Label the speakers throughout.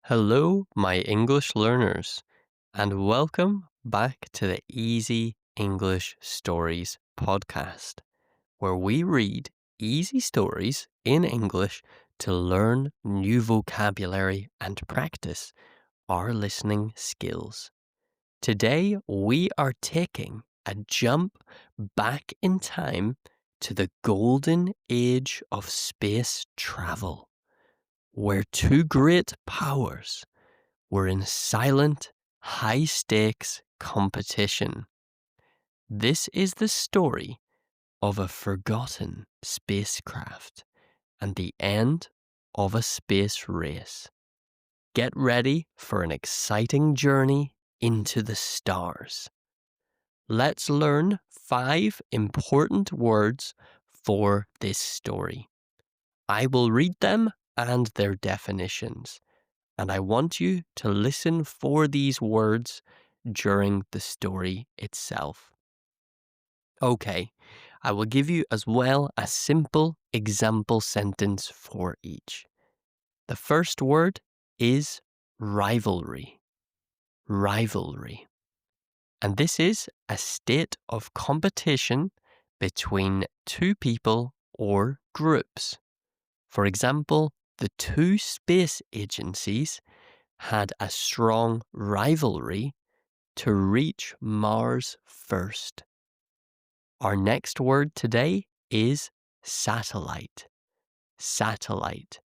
Speaker 1: Hello, my English learners, and welcome back to the Easy English Stories podcast, where we read easy stories in English to learn new vocabulary and practice our listening skills. Today, we are taking a jump back in time to the golden age of space travel, where two great powers were in silent, high-stakes competition. This is the story of a forgotten spacecraft and the end of a space race. Get ready for an exciting journey into the stars. Let's learn 5 important words for this story. I will read them and their definitions, and I want you to listen for these words during the story itself. Okay, I will give you as well a simple example sentence for each. The first word is rivalry. Rivalry. And this is a state of competition between two people or groups. For example, the two space agencies had a strong rivalry to reach Mars first. Our next word today is satellite. Satellite.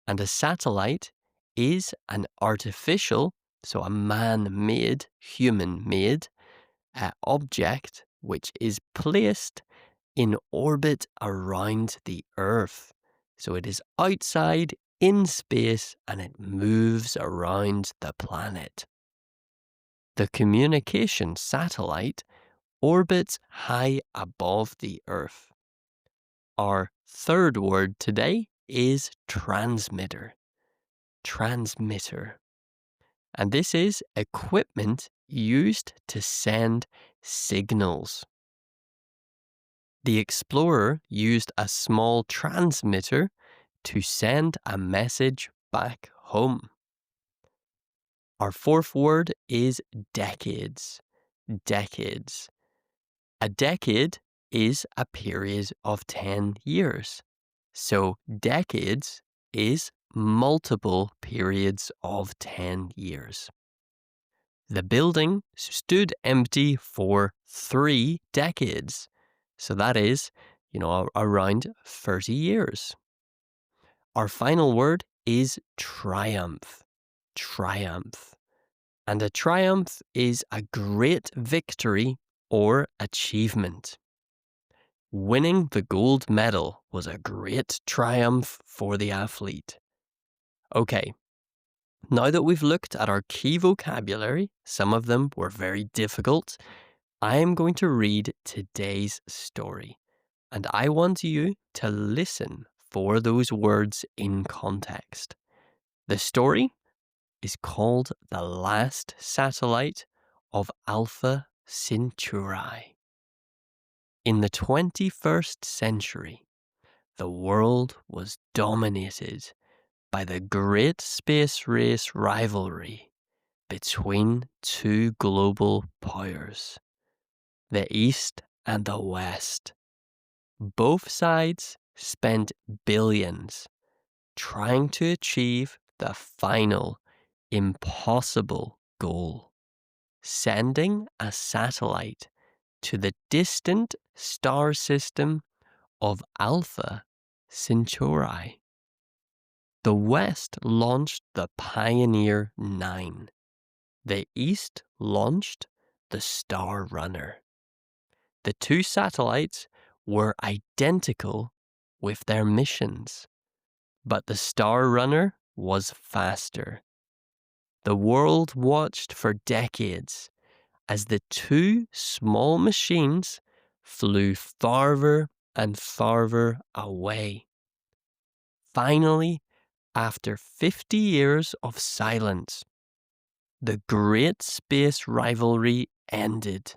Speaker 1: And a satellite is an artificial, so a man-made, human-made object which is placed in orbit around the Earth. So it is outside in space and it moves around the planet. The communication satellite orbits high above the Earth. Our third word today is transmitter. Transmitter. And this is equipment used to send signals. The explorer used a small transmitter to send a message back home. Our fourth word is decades. Decades. A decade is a period of 10 years. So decades is multiple periods of 10 years. The building stood empty for 3 decades. So that is, around 30 years. Our final word is triumph. Triumph. And a triumph is a great victory or achievement. Winning the gold medal was a great triumph for the athlete. Okay, now that we've looked at our key vocabulary, some of them were very difficult, I am going to read today's story. And I want you to listen for those words in context. The story is called The Last Satellite of Alpha Centauri. In the 21st century, the world was dominated by the Great Space Race rivalry between two global powers, the East and the West. Both sides spent billions trying to achieve the final, impossible goal, sending a satellite to the distant star system of Alpha Centauri. The West launched the Pioneer 9. The East launched the Star Runner. The two satellites were identical with their missions, but the Star Runner was faster. The world watched for decades as the two small machines flew farther and farther away. Finally, after 50 years of silence, the Great Space Rivalry ended.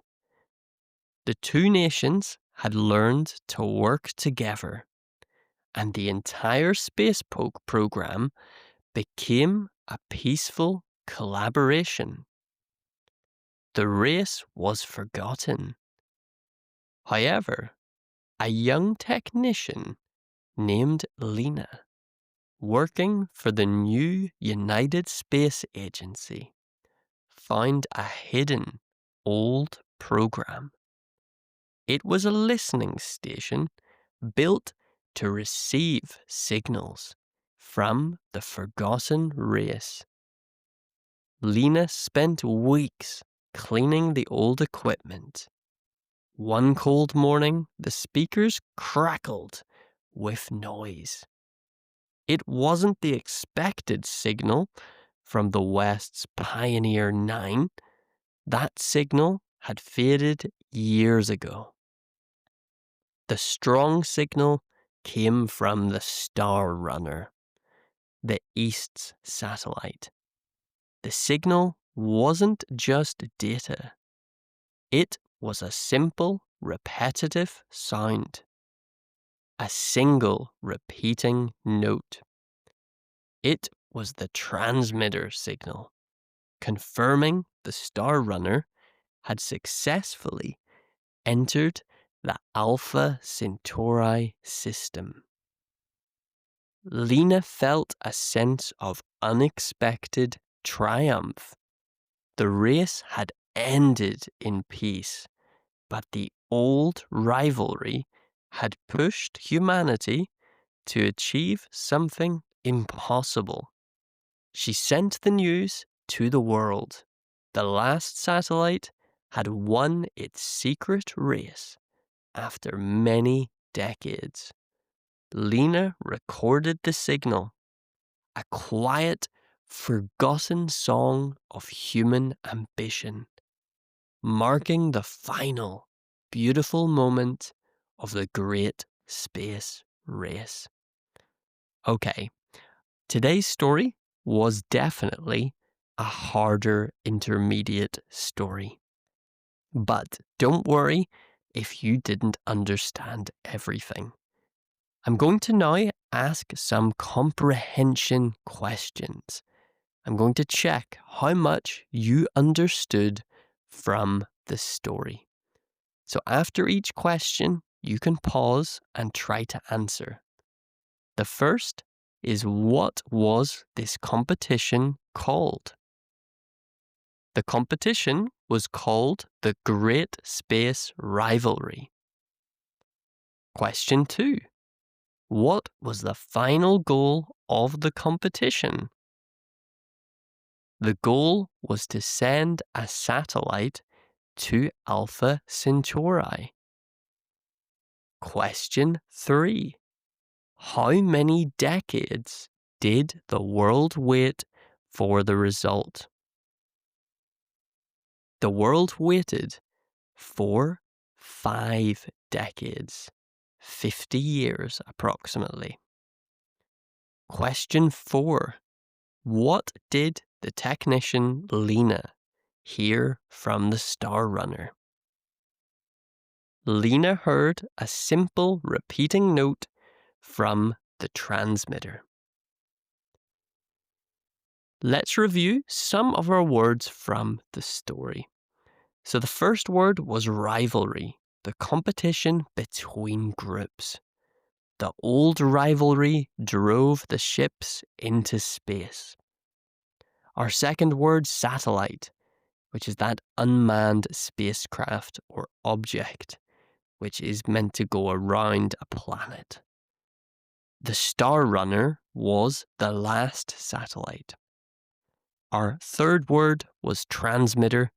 Speaker 1: The two nations had learned to work together, and the entire space program became a peaceful collaboration. The race was forgotten. However, a young technician named Lena, working for the new United Space Agency, found a hidden old program. It was a listening station built to receive signals from the forgotten race. Lena spent weeks cleaning the old equipment. One cold morning, the speakers crackled with noise. It wasn't the expected signal from the West's Pioneer 9. That signal had faded years ago. The strong signal came from the Star Runner, the East's satellite. The signal wasn't just data. It was a simple, repetitive sound. A single repeating note. It was the transmitter signal, confirming the Star Runner had successfully entered the Alpha Centauri system. Lena felt a sense of unexpected triumph. The race had ended in peace, but the old rivalry had pushed humanity to achieve something impossible. She sent the news to the world. The last satellite had won its secret race after many decades. Lena recorded the signal, a quiet, forgotten song of human ambition, marking the final, beautiful moment of the Great Space Race. Okay, today's story was definitely a harder intermediate story. But don't worry if you didn't understand everything. I'm going to now ask some comprehension questions. I'm going to check how much you understood from the story. So after each question, you can pause and try to answer. The first is, what was this competition called? The competition was called the Great Space Rivalry. Question 2. What was the final goal of the competition? The goal was to send a satellite to Alpha Centauri. Question 3. How many decades did the world wait for the result? The world waited for 5 decades, 50 years approximately. Question 4. What did the technician Lena hear from the Star Runner? Lena heard a simple repeating note from the transmitter. Let's review some of our words from the story. So the first word was rivalry, the competition between groups. The old rivalry drove the ships into space. Our second word, satellite, which is that unmanned spacecraft or object, which is meant to go around a planet. The Star Runner was the last satellite. Our third word was transmitter,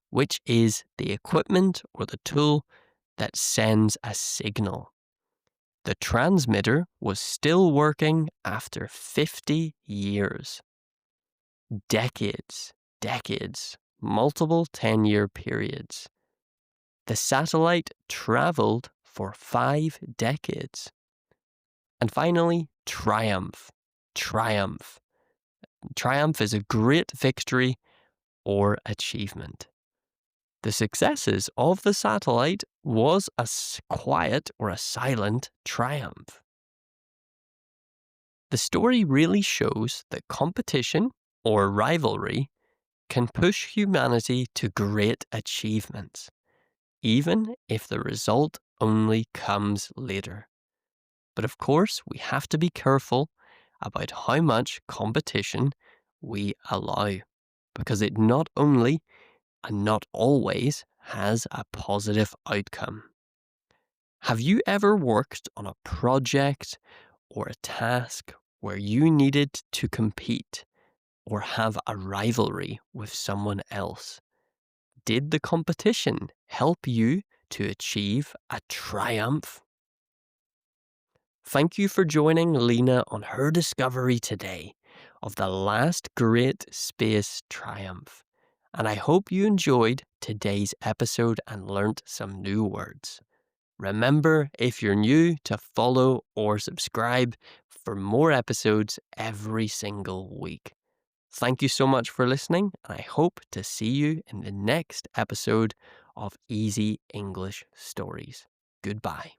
Speaker 1: which is the equipment or the tool that sends a signal. The transmitter was still working after 50 years. Decades, multiple 10-year periods. The satellite traveled for 5 decades. And finally, triumph. Triumph is a great victory or achievement. The successes of the satellite was a quiet or a silent triumph. The story really shows that competition or rivalry can push humanity to great achievements, even if the result only comes later. But of course, we have to be careful about how much competition we allow, because it not only and not always has a positive outcome. Have you ever worked on a project or a task where you needed to compete or have a rivalry with someone else? Did the competition help you to achieve a triumph? Thank you for joining Lena on her discovery today of the last great space triumph. And I hope you enjoyed today's episode and learnt some new words. Remember, if you're new, to follow or subscribe for more episodes every single week. Thank you so much for listening, and I hope to see you in the next episode of Easy English Stories. Goodbye.